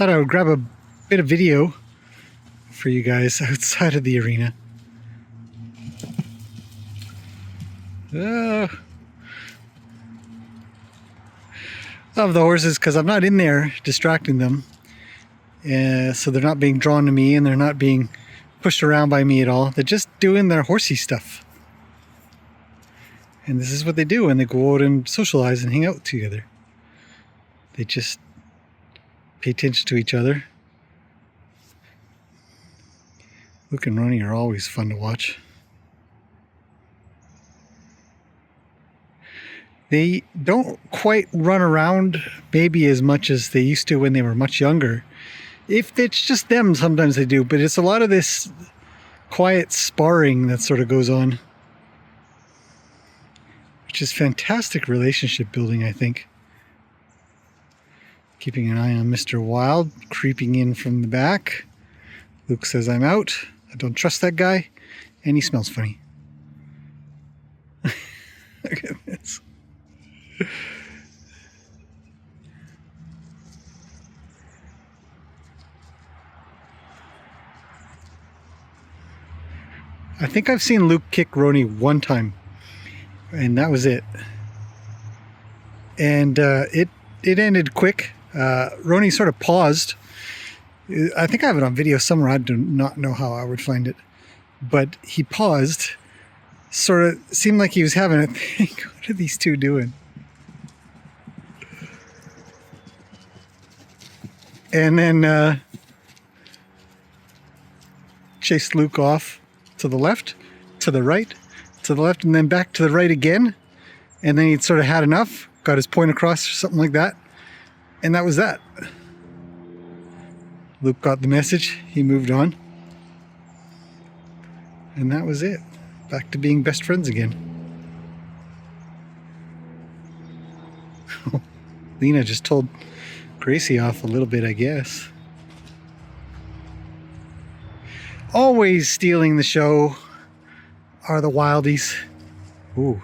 thought I would grab a bit of video for you guys outside of the arena. Of the horses, because I'm not in there distracting them, so they're not being drawn to me and they're not being pushed around by me at all. They're just doing their horsey stuff, and this is what they do when they go out and socialize and hang out together. They just pay attention to each other. Luke and Ronnie are always fun to watch. They don't quite run around maybe as much as they used to when they were much younger. If it's just them, sometimes they do, but it's a lot of this quiet sparring that sort of goes on, which is fantastic relationship building, I think. Keeping an eye on Mr. Wild, creeping in from the back. Luke says, I'm out. I don't trust that guy. And he smells funny. Look at this. I think I've seen Luke kick Roni one time, and that was it. And it ended quick. Roni sort of paused. I think I have it on video somewhere. I do not know how I would find it, but he paused. Sort of seemed like he was having a think. What are these two doing? And then chased Luke off to the left, to the right, to the left, and then back to the right again. And then he'd sort of had enough, got his point across or something like that. And that was that. Luke got the message. He moved on. And that was it. Back to being best friends again. Lena just told Gracie off a little bit, I guess. Always stealing the show are the Wildies. Ooh.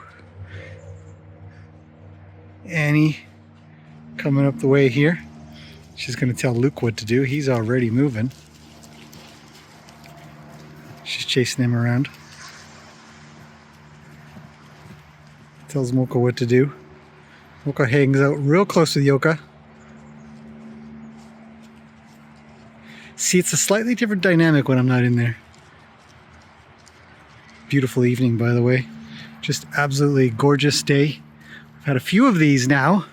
Annie coming up the way here. She's going to tell Luke what to do. He's already moving. She's chasing him around. Tells Mocha what to do. Mocha hangs out real close with Yoka. See, it's a slightly different dynamic when I'm not in there. Beautiful evening, by the way. Just absolutely gorgeous day. We've had a few of these now.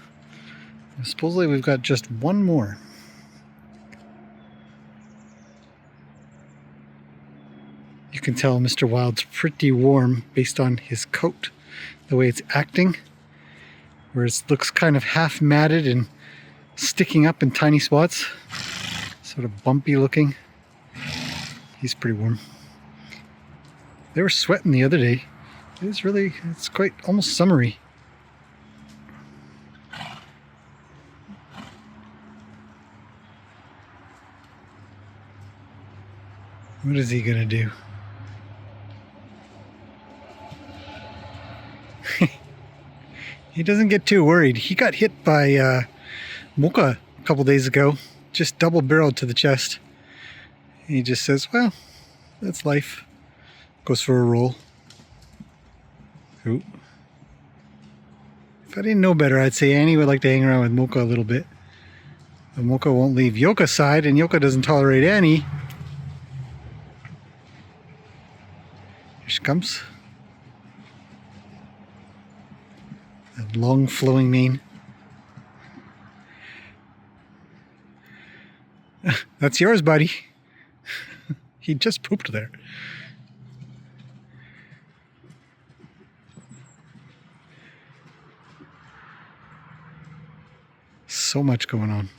Supposedly we've got just one more. You can tell Mr. Wild's pretty warm based on his coat, the way it's acting, whereas it looks kind of half matted and sticking up in tiny spots. Sort of bumpy looking. He's pretty warm. They were sweating the other day. It's quite almost summery. What is he gonna do? He doesn't get too worried. He got hit by Mocha a couple days ago. Just double-barreled to the chest. He just says, well, that's life. Goes for a roll. Ooh. If I didn't know better, I'd say Annie would like to hang around with Mocha a little bit. But Mocha won't leave Yoka's side, and Yoka doesn't tolerate Annie. Here she comes. That long flowing mane. That's yours, buddy. He just pooped there. So much going on.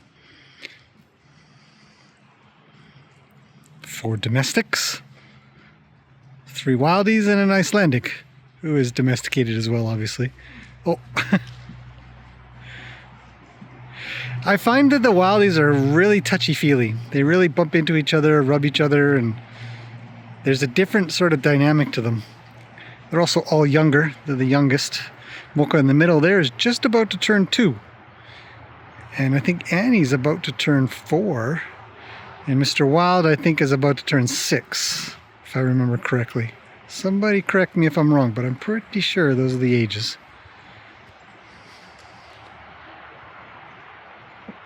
4 domestics, 3 wildies, and an Icelandic, who is domesticated as well, obviously. Oh. I find that the wildies are really touchy-feely. They really bump into each other, rub each other, and there's a different sort of dynamic to them. They're also all younger. They're the youngest. Mocha in the middle there is just about to turn 2. And I think Annie's about to turn 4. And Mr. Wild, I think, is about to turn 6, if I remember correctly. Somebody correct me if I'm wrong, but I'm pretty sure those are the ages.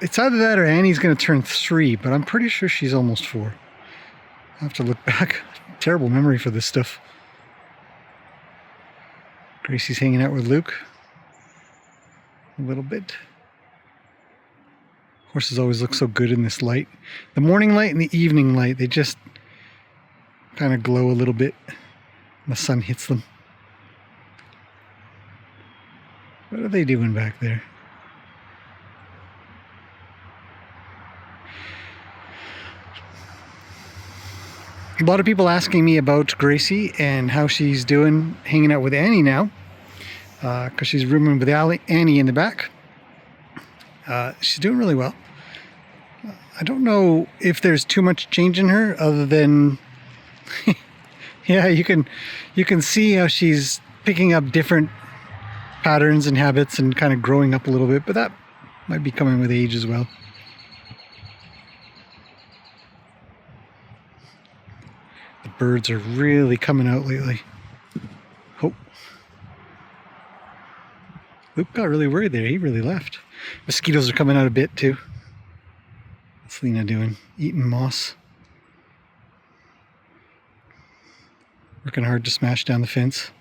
It's either that or Annie's going to turn 3, but I'm pretty sure she's almost 4. I have to look back. Terrible memory for this stuff. Gracie's hanging out with Luke a little bit. Horses always look so good in this light. The morning light and the evening light, they just kind of glow a little bit when the sun hits them. What are they doing back there? A lot of people asking me about Gracie and how she's doing hanging out with Annie now, because she's rooming with Annie in the back. She's doing really well. I don't know if there's too much change in her other than yeah, you can see how she's picking up different patterns and habits and kind of growing up a little bit, but that might be coming with age as well. The birds are really coming out lately. Oh. Luke got really worried there. He really left. Mosquitoes are coming out a bit too. What's Lena doing? Eating moss. Working hard to smash down the fence.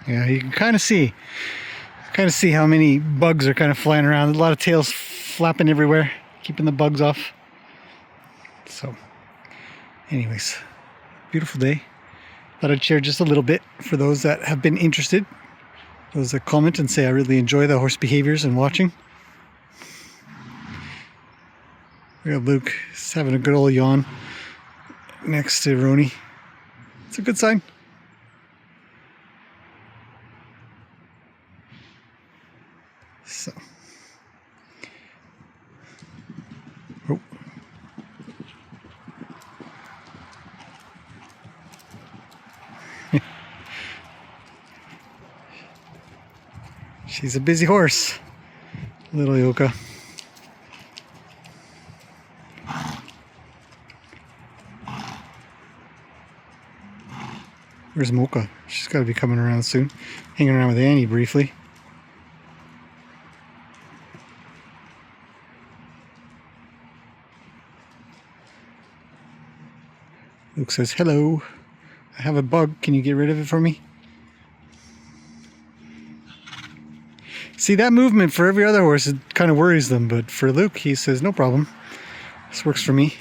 Yeah, you can kind of see how many bugs are kind of flying around. A lot of tails flapping everywhere, keeping the bugs off. So, anyways, beautiful day. Thought I'd share just a little bit for those that have been interested. Those that comment and say I really enjoy the horse behaviors and watching. We got Luke. He's having a good old yawn next to Roni. It's a good sign. So. Oh. She's a busy horse, little Yoka. Where's Mocha? She's got to be coming around soon. Hanging around with Annie briefly. Luke says, hello, I have a bug. Can you get rid of it for me? See, that movement for every other horse, it kind of worries them, but for Luke, he says, no problem. This works for me.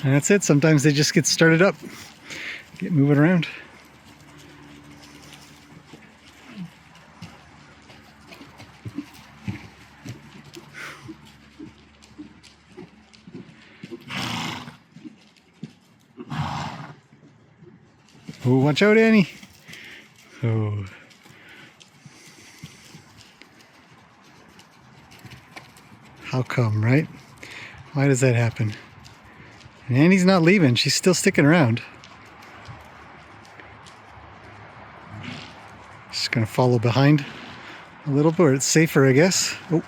And that's it. Sometimes they just get started up, get moving around. Oh, watch out, Annie. Oh. How come, right? Why does that happen? And Annie's not leaving. She's still sticking around. Just gonna follow behind a little bit. It's safer, I guess. Oh.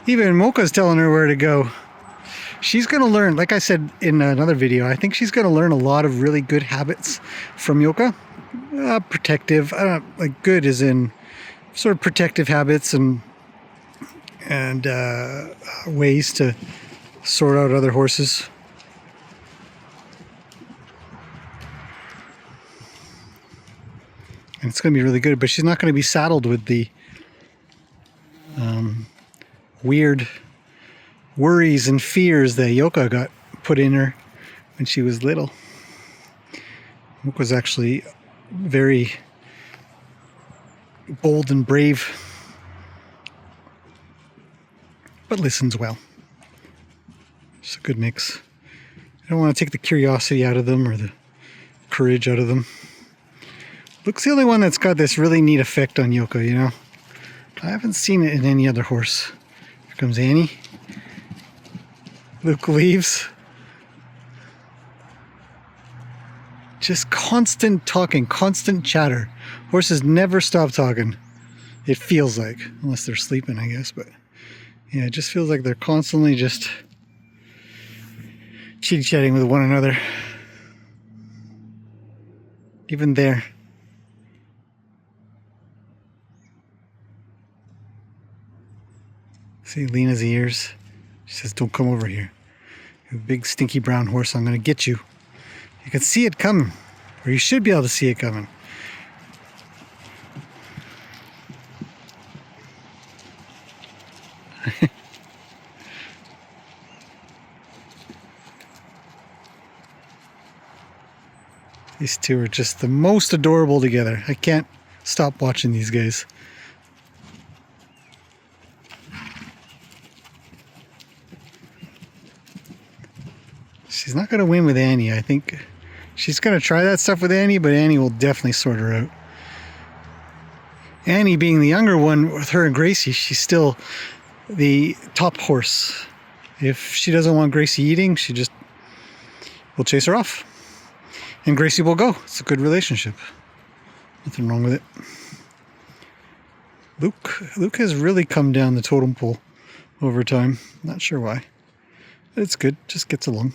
Even Mocha's telling her where to go. She's going to learn, like I said in another video, I think she's going to learn a lot of really good habits from Yoka. Protective, like good as in sort of protective habits and ways to sort out other horses. And it's going to be really good, but she's not going to be saddled with the weird worries and fears that Yoka got put in her when she was little. Yoka was actually very bold and brave, but listens well. It's a good mix. I don't want to take the curiosity out of them or the courage out of them. Luke's the only one that's got this really neat effect on Yoko, you know. I haven't seen it in any other horse. Here comes Annie. Luke leaves. Just constant talking, constant chatter. Horses never stop talking. It feels like, unless they're sleeping, I guess. But yeah, it just feels like they're constantly just chit-chatting with one another. Even there. See Lena's ears? She says, don't come over here. You big stinky brown horse, I'm going to get you. You can see it coming. Or you should be able to see it coming. These two are just the most adorable together. I can't stop watching these guys. She's not going to win with Annie, I think. She's going to try that stuff with Annie, but Annie will definitely sort her out. Annie, being the younger one, with her and Gracie, she's still the top horse. If she doesn't want Gracie eating, she just will chase her off. And Gracie will go. It's a good relationship. Nothing wrong with it. Luke has really come down the totem pole over time. Not sure why. But it's good. Just gets along.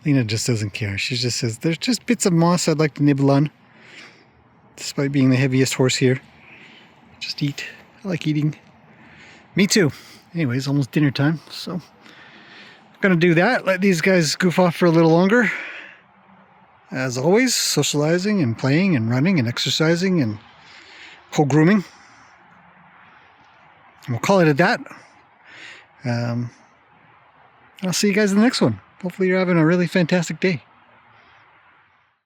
Lena just doesn't care. She just says, there's just bits of moss I'd like to nibble on. Despite being the heaviest horse here. Just eat. I like eating. Me too. Anyways, almost dinner time, so I'm gonna do that. Let these guys goof off for a little longer. As always, socializing and playing and running and exercising and co-grooming. And we'll call it at that. I'll see you guys in the next one. Hopefully you're having a really fantastic day.